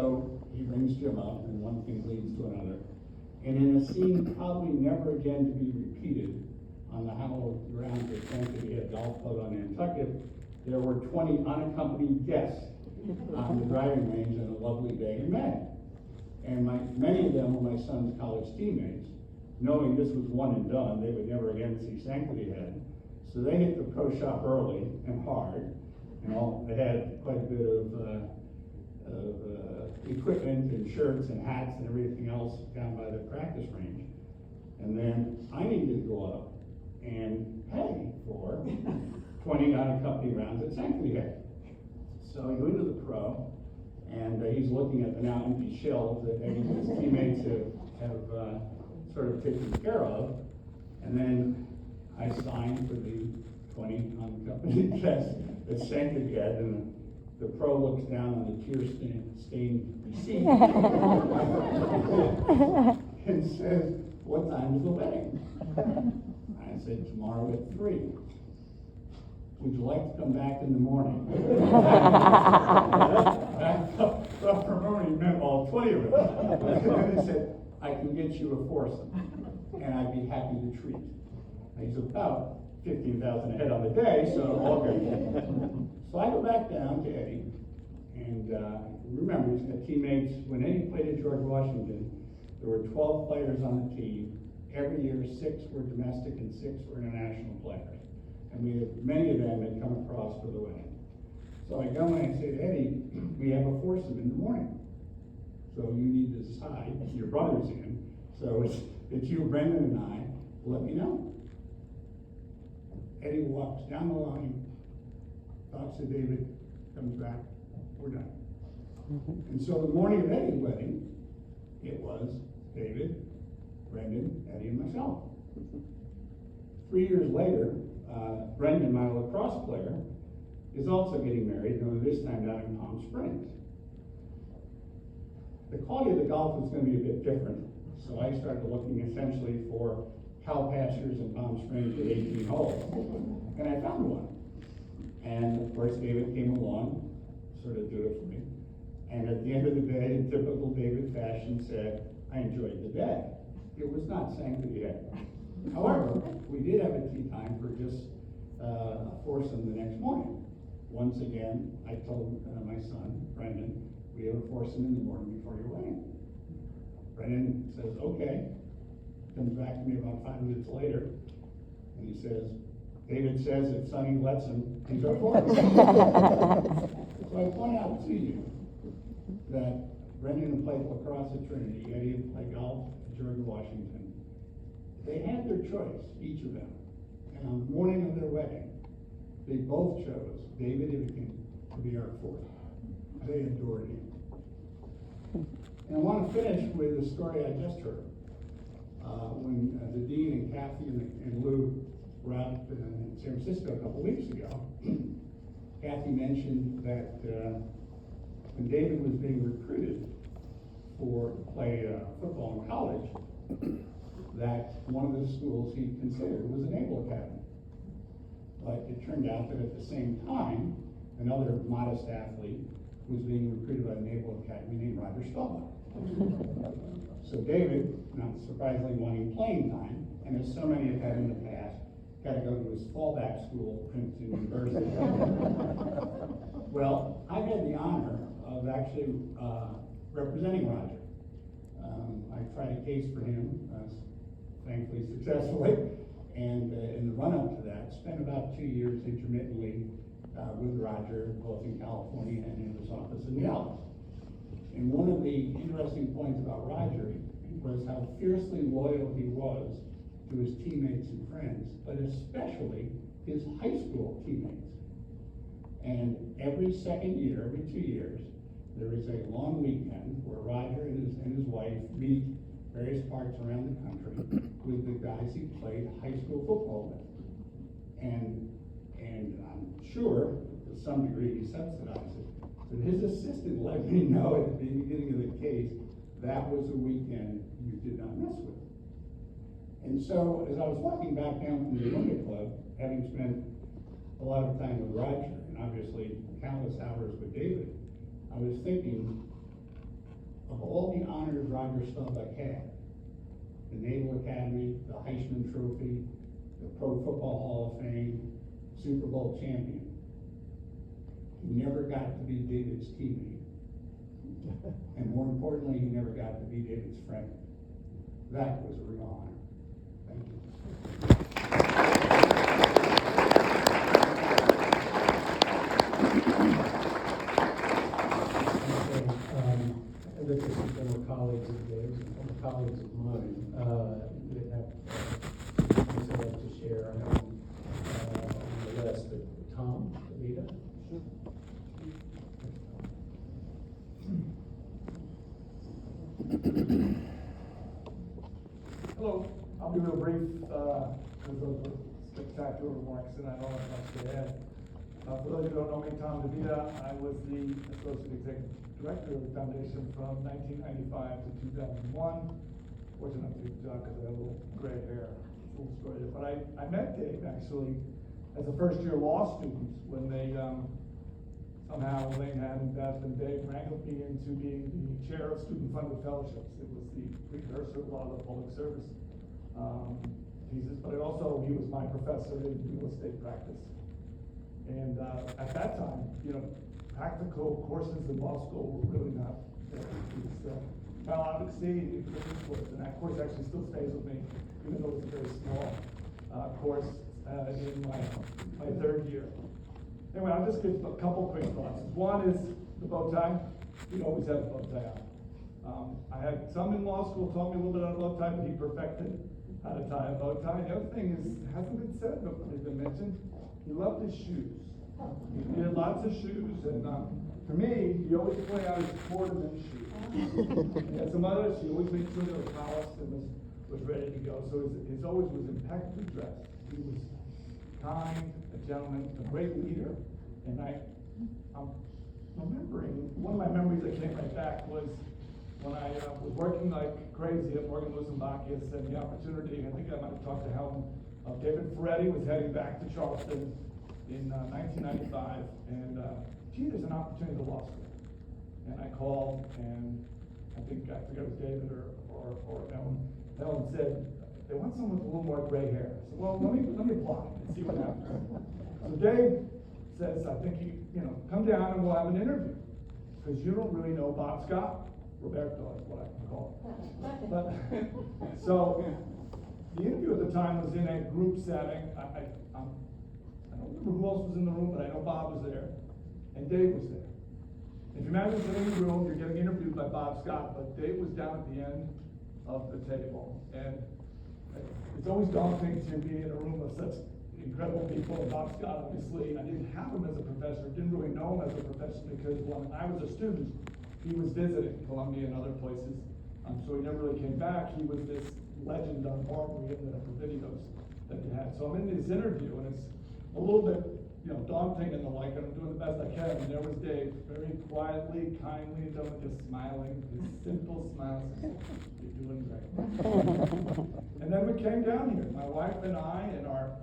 he brings Jim up, and one thing leads to another. And in a scene probably never again to be repeated on the hallowed grounds of Kankakee Golf Club on Nantucket, there were 20 unaccompanied guests on the driving range on a lovely day in May. And many of them were my son's college teammates. Knowing this was one and done, they would never again see Sanctity Head. So they hit the pro shop early and hard. They had quite a bit of equipment and shirts and hats and everything else down by the practice range. And then I needed to go up and pay for 20 unaccompanied rounds at Sanctity Head. So I go into the pro, and he's looking at the now empty shelves that his teammates have sort of taken care of. And then I signed for the 20 unaccompanied guests at Sanctity Head, and the pro looks down on the tear-stained receipt and says, "What time is the wedding?" I said, "Tomorrow at 3. Would you like to come back in the morning?" That for morning meant all 20 of us. And then he said, "I can get you a foursome, and I'd be happy to treat." And he's about 15,000 ahead on the day, so all good. So I go back down to Eddie, and remember, he's got teammates. When Eddie played at George Washington, there were 12 players on the team. Every year, 6 were domestic and 6 were international players. And many of them had come across for the wedding. So I go and I say to Eddie, "We have a foursome in the morning. So you need to decide. Your brother's in. So it's you, Brendan, and I. Let me know." Eddie walks down the line, talks to David, comes back, we're done. And so the morning of Eddie's wedding, it was David, Brendan, Eddie, and myself. 3 years later, Brendan, my lacrosse player, is also getting married, only this time down in Palm Springs. The quality of the golf was going to be a bit different, so I started looking essentially for cow pastures in Palm Springs with 18 holes, and I found one. And of course, David came along, sort of dutifully, and at the end of the day, in typical David fashion, said, "I enjoyed the day." It was not Sanctity Head. However, we did have a tea time for just a foursome the next morning. Once again, I told my son, Brendan, "We have a foursome in the morning before your wedding." Brendan says, "Okay." Comes back to me about 5 minutes later, and he says, "David says if Sonny lets him, he's our foursome." So I point out to you that Brendan had played lacrosse at Trinity, Eddie had played golf at George Washington. They had their choice, each of them. And on the morning of their wedding, they both chose David Ivican to be our fourth. They adored him. And I want to finish with the story I just heard. When the Dean and Kathy and Lou were out in San Francisco a couple weeks ago, Kathy mentioned that when David was being recruited to play football in college, that one of the schools he considered was a Naval Academy. But it turned out that at the same time, another modest athlete was being recruited by the Naval Academy named Roger Staubach. So David, not surprisingly, wanting playing time, and as so many have had in the past, had to go to his fallback school, Princeton University. Well, I've had the honor of actually representing Roger. I tried a case for him, thankfully successfully, and in the run-up to that, spent about 2 years intermittently with Roger, both in California and in his office in Dallas. And one of the interesting points about Roger was how fiercely loyal he was to his teammates and friends, but especially his high school teammates. And every second year, every 2 years, there is a long weekend where Roger and his wife meet various parts around the country with the guys he played high school football with. And I'm sure, to some degree, he subsidized it. But his assistant let me know at the beginning of the case, that was a weekend you did not mess with. And so, as I was walking back down from the Olympic Club, having spent a lot of time with Roger, and obviously countless hours with David, I was thinking of all the honors Roger Staubach had. The Naval Academy, the Heisman Trophy, the Pro Football Hall of Fame, Super Bowl champion. He never got to be David's teammate. And more importantly, he never got to be David's friend. That was a real honor. Thank you. And this is former colleagues of Dave's and former colleagues of mine that have things I'd like to share on the list. But Tom, Anita? Hello, I'll be real brief, because those were spectacular remarks and I don't have much to add. For those who don't know me, Tom DeVita, I was the Associate Executive Director of the Foundation from 1995 to 2001. Fortunate because I have a little gray hair, full story there. But I met Dave actually as a first-year law student when they somehow Elaine and Beth and Dave wrangled me into being the chair of student-funded fellowships. It was the precursor to a lot of the public service pieces, but he was my professor in real estate practice. And at that time, practical courses in law school were really not there. Well, I would see the course, and that course actually still stays with me, even though it's a very small course in my third year. Anyway, I'll just give a couple quick thoughts. One is the bow tie. We always had a bow tie on. I had some in law school taught me a little bit on a bow tie, but he perfected how to tie a bow tie. The other thing is, hasn't been said, but has been mentioned, he loved his shoes. He had lots of shoes, and for me, he always pointed out his Quarterman shoes. He had some others, he always made sure they were polished and was ready to go. So his always was impeccably dressed. He was kind, a gentleman, a great leader. And I'm remembering, one of my memories that came right back was when I was working like crazy at Morgan Lewis and Bacchus, and the opportunity, I think I might have talked to Helen, David Ferretti was heading back to Charleston in 1995, and there's an opportunity to law school. And I called, and I forget if it was David or Helen. Helen said, they want someone with a little more gray hair. I said, well, let me apply and see what happens. So Dave says, I think come down and we'll have an interview. Because you don't really know Bob Scott. Roberto is what I can call him. But, so, the interview at the time was in a group setting. I don't remember who else was in the room, but I know Bob was there. And Dave was there. If you imagine sitting in the room, you're getting interviewed by Bob Scott, but Dave was down at the end of the table. And it's always daunting to be in a room of such incredible people. And Bob Scott, obviously, I didn't have him as a professor, didn't really know him as a professor, because when I was a student, he was visiting Columbia and other places. So he never really came back. He was this legend on Broadway in the videos that he had. So I'm in this interview, and it's a little bit daunting and the like, and I'm doing the best I can. And there was Dave, very quietly, kindly, just smiling, this simple smile. You're doing great. And then we came down here, my wife and I, and our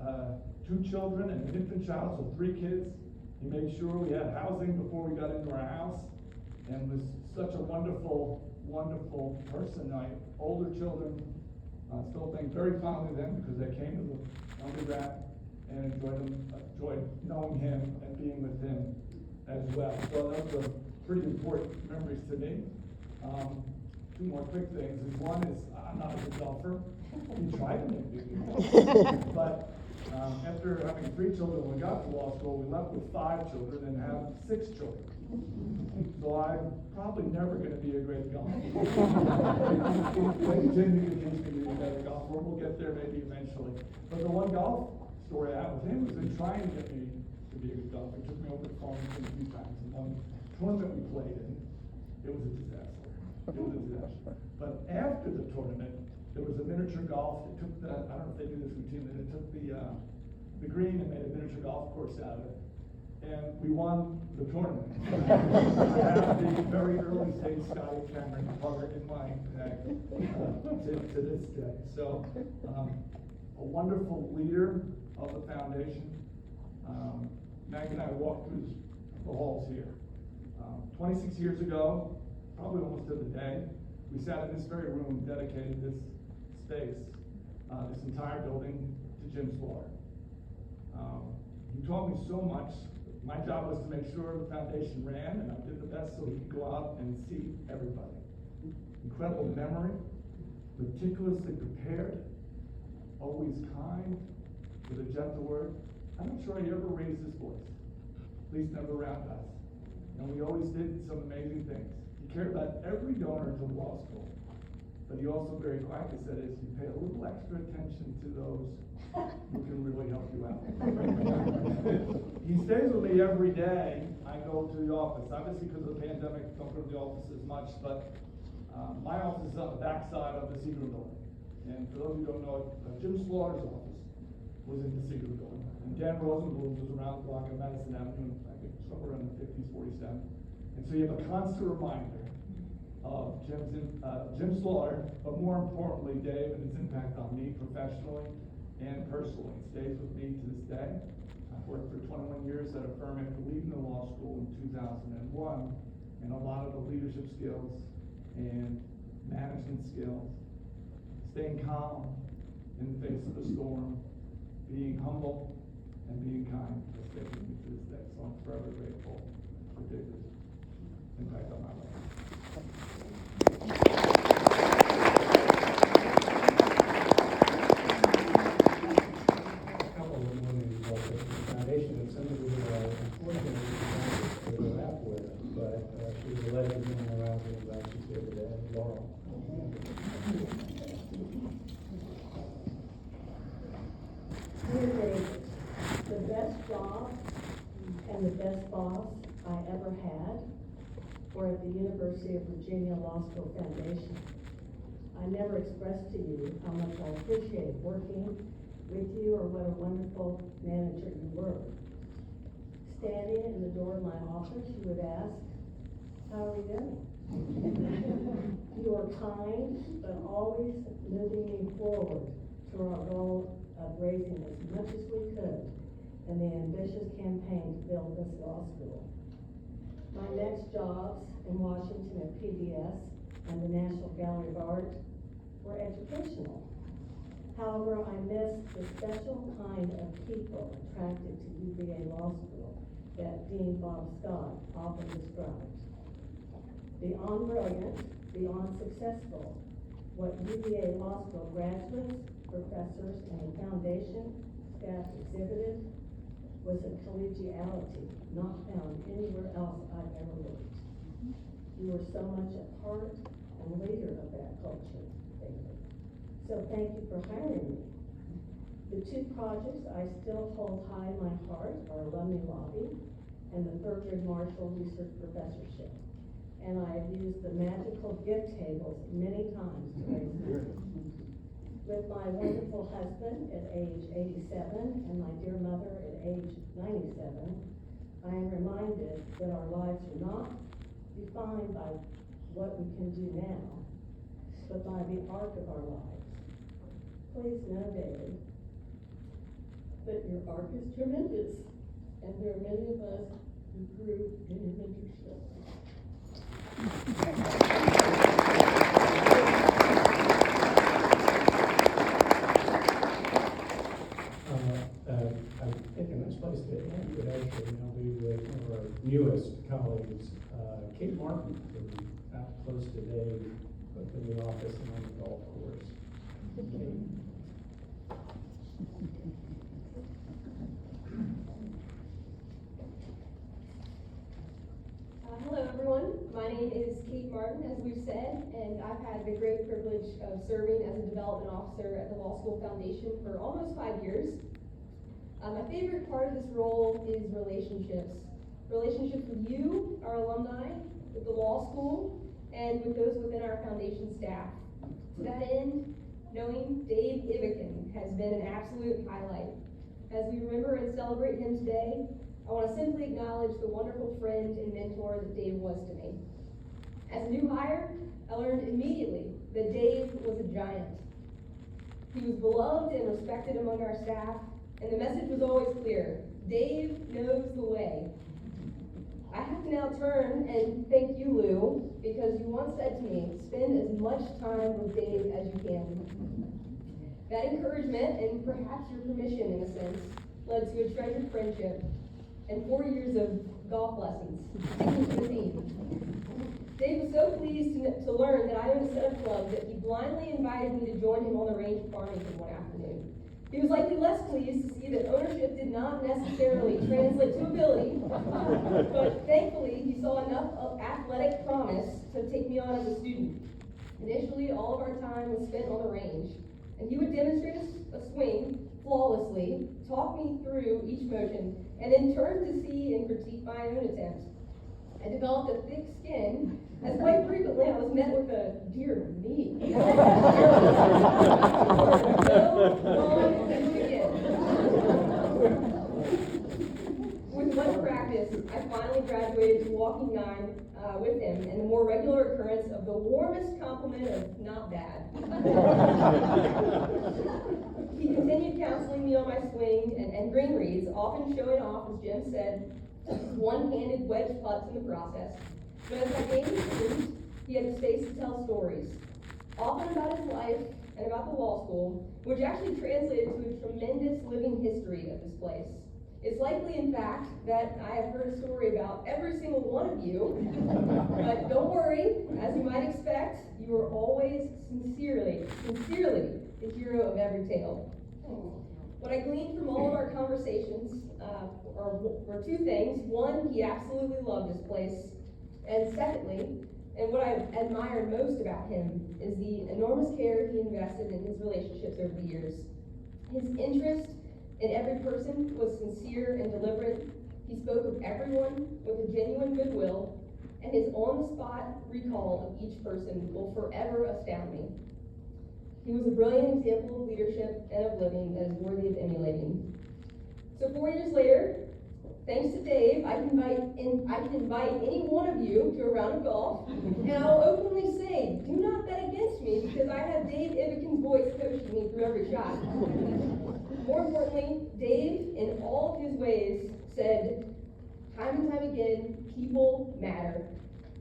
2 children and an infant child, so 3 kids. He made sure we had housing before we got into our house, and was such a wonderful, wonderful person. My older children still think very fondly of them because they came to the undergrad and enjoyed knowing him and being with him as well. So those are pretty important memories to me. 2 more quick things. One is, I'm not a good golfer. He tried to make me a good golfer. But after having 3 children when we got to law school, we left with 5 children and have 6 children. So I'm probably never going to be a great golfer. Maybe Jim, you can teach me to be a better golfer. We'll get there maybe eventually. But the one golf story I have with him was in trying to get me to be a good golfer. He took me over to Farmington a few times. And one tournament we played in, it was a disaster. It was a disaster. But after the tournament, there was a miniature golf. They took I don't know if they do this routinely, they took the green and made a miniature golf course out of it. And we won the tournament. I have the very early stage Scotty Cameron putter in my bag to this day. So, a wonderful leader of the foundation. Maggie and I walked through the halls here. 26 years ago, probably almost to the day, we sat in this very room, dedicated this space, this entire building, to Jim Slaughter. He taught me so much. My job was to make sure the foundation ran, and I did the best so we could go out and see everybody. Incredible memory, meticulously prepared, always kind, with a gentle word. I'm not sure he ever raised his voice, at least never around us. And we always did some amazing things. He cared about every donor to the law school, but he also very quietly said is you pay a little extra attention to those who can really help you out. He stays with me every day. I go to the office. Obviously, because of the pandemic, I don't go to the office as much, but my office is on the backside of the Seagram building. And for those who don't know it, Jim Slaughter's office was in the Seagram building. And Dan Rosenblum was around the block on Madison Avenue, I think somewhere in the 50s, 47. And so you have a constant reminder of Jim Slaughter, but more importantly, Dave and his impact on me professionally and personally. It stays with me to this day. I've worked for 21 years at a firm after leaving the law school in 2001, and a lot of the leadership skills and management skills, staying calm in the face of the storm, being humble, and being kind has stayed with me to this day. So I'm forever grateful for David's impact on my life. A couple of women involved with the foundation, and some of them are unfortunately to overlap with, but she was a legend in our house, and I'm glad she's here today, Laurel. Dear David, the best job and the best boss I ever had were at the University of Virginia Law School Foundation. I never expressed to you how much I appreciate working with you or what a wonderful manager you were. Standing in the door of my office, you would ask, how are we doing? You were kind, but always moving me forward to our goal of raising as much as we could in the ambitious campaign to build this law school. My next jobs in Washington at PBS and the National Gallery of Art were educational. However, I missed the special kind of people attracted to UVA Law School that Dean Bob Scott often describes. Beyond brilliant, beyond successful, what UVA Law School graduates, professors, and the foundation staff exhibited was a collegiality not found anywhere else I've ever worked. You were so much a part and leader of that culture, David. So thank you for hiring me. The two projects I still hold high in my heart are Alumni Lobby and the Thurgood Marshall Research Professorship. And I have used the magical gift tables many times to raise money. With my wonderful husband at age 87 and my dear mother at age 97, I am reminded that our lives are not defined by what we can do now, but by the arc of our lives. Please know, David, that your arc is tremendous, and there are many of us who grew in your mentorship. I think a nice place to end would actually now be with one of our newest colleagues, Kate Martin, who's out close today, both in the office and on the golf course. Kate. Hello everyone, my name is Kate Martin, as we've said, and I've had the great privilege of serving as a development officer at the Law School Foundation for almost 5 years. My favorite part of this role is relationships. Relationships with you, our alumni, with the law school, and with those within our foundation staff. To that end, knowing Dave Ivican has been an absolute highlight. As we remember and celebrate him today, I want to simply acknowledge the wonderful friend and mentor that Dave was to me. As a new hire, I learned immediately that Dave was a giant. He was beloved and respected among our staff, and the message was always clear: Dave knows the way. I have to now turn and thank you, Lou, because you once said to me, spend as much time with Dave as you can. That encouragement, and perhaps your permission in a sense, led to a treasured friendship. and 4 years of golf lessons, sticking to the theme. Dave was so pleased to learn that I owned a set of clubs that he blindly invited me to join him on the range at Farmington one afternoon. He was likely less pleased to see that ownership did not necessarily translate to ability, but thankfully he saw enough of athletic promise to take me on as a student. Initially, all of our time was spent on the range, and he would demonstrate a swing flawlessly, talk me through each motion, and then turn to see and critique my own attempt. I developed a thick skin, as quite frequently I was met with a, dear me. No, wrong, and do it again. With much practice, I finally graduated to walking 9 with him, and the more regular occurrence of the warmest compliment of not bad. He continued counseling me on my swing and green reads, often showing off, as Jim said, one-handed wedge putts in the process. But as I gained experience, he had the space to tell stories, often about his life and about the law school, which actually translated to a tremendous living history of this place. It's likely, in fact, that I have heard a story about every single one of you, but don't worry, as you might expect, you are always sincerely the hero of every tale. What I gleaned from all of our conversations were 2 things. One, he absolutely loved this place, and secondly, and what I admired most about him, is the enormous care he invested in his relationships over the years. His interest in every person was sincere and deliberate. He spoke of everyone with a genuine goodwill, and his on-the-spot recall of each person will forever astound me. He was a brilliant example of leadership and of living that is worthy of emulating. So 4 years later, thanks to Dave, I can invite any one of you to a round of golf, and I'll openly say, do not bet against me because I have Dave Ivikin's voice coaching me through every shot. More importantly, Dave, in all of his ways, said time and time again, people matter.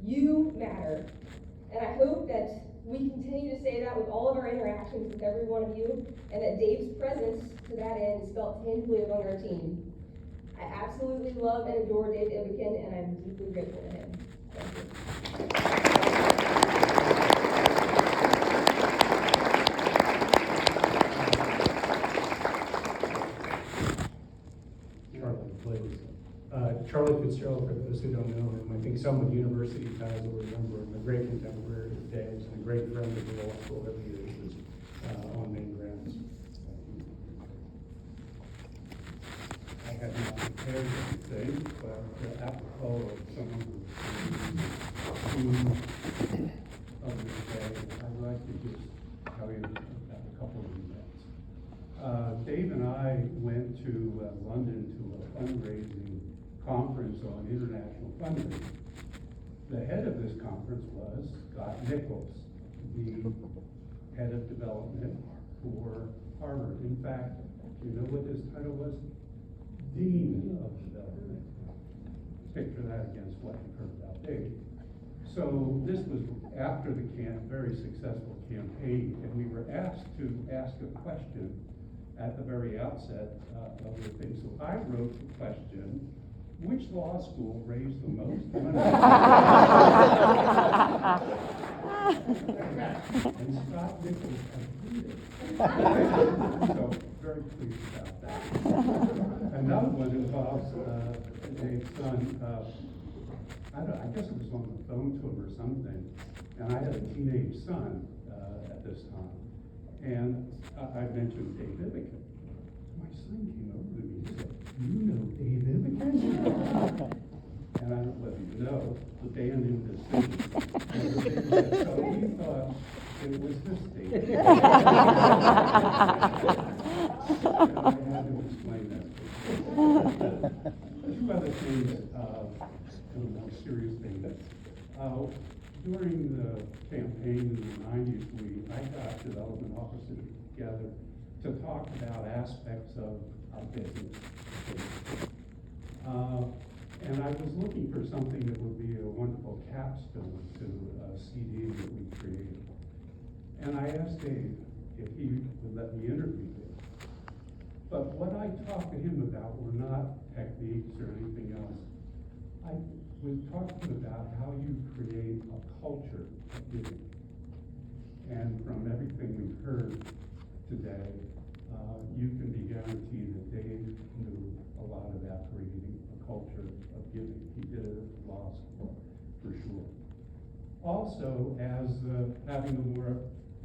You matter. And I hope that we continue to say that with all of our interactions with every one of you, and that Dave's presence to that end is felt tangibly among our team. I absolutely love and adore Dave Ivikin, and I'm deeply grateful to him. Thank you. Charlie Fitzgerald, for those who don't know him, I think some with university ties will remember him, a great contemporary of Dave's and a great friend of the law school every year he was on main grounds. I had not prepared anything, but apropos of some of the themes of this day, I'd like to just tell you about a couple of events. Dave and I went to London to a fundraising conference on international fundraising. The head of this conference was Scott Nichols, the head of development for Harvard. In fact, do you know what his title was? Dean of Development. Picture that against what you heard about Dave. So this was after the very successful campaign, and we were asked to ask a question at the very outset of the thing. So I wrote the question, which law school raised the most money? And Scott Nichols agreed. So very pleased about that. Another one involves Dave's son. I guess it was on the phone to him or something. And I had a teenage son at this time. And I mentioned Dave Ivikin. My son came over to me and said, you know Dave Ivikin? And I don't let him know the band in this city. And so he thought it was this Dave. And I had to explain that. Two other things, more serious things. During the campaign in the 90s, I got development officers together to talk about aspects of our business. And I was looking for something that would be a wonderful capstone to a CD that we created. And I asked Dave if he would let me interview him. But what I talked to him about were not techniques or anything else. I was talking about how you create a culture of giving. And from everything we've heard today, you can be guaranteed that Dave knew a lot about creating a culture of giving. He did it at law school, for sure. Also, as having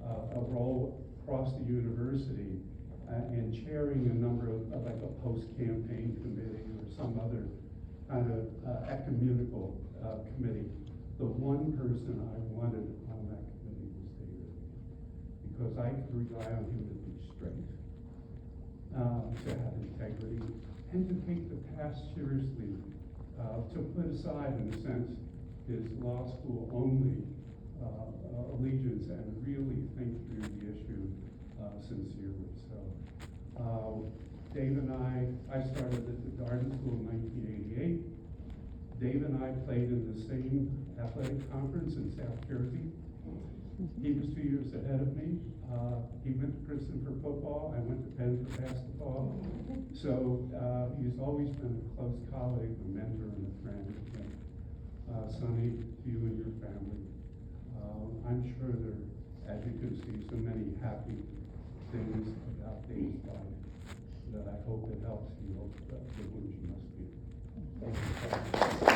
a role across the university and chairing a number of, like a post-campaign committee or some other kind of ecumenical committee, the one person I wanted on that committee was David, because I could rely on him to be straight, to have integrity, and to take the past seriously, to put aside, in a sense, his law school only allegiance and really think through the issue sincerely. So, Dave and I started at the Darden School in 1988. Dave and I played in the same athletic conference in South Jersey. He was 2 years ahead of me. He went to Princeton for football. I went to Penn for basketball. So he's always been a close colleague, a mentor, and a friend. Sonny, to you and your family. I'm sure there, as you can see, so many happy things about Dave's life that I hope it helps you the ones you must be. Thank you.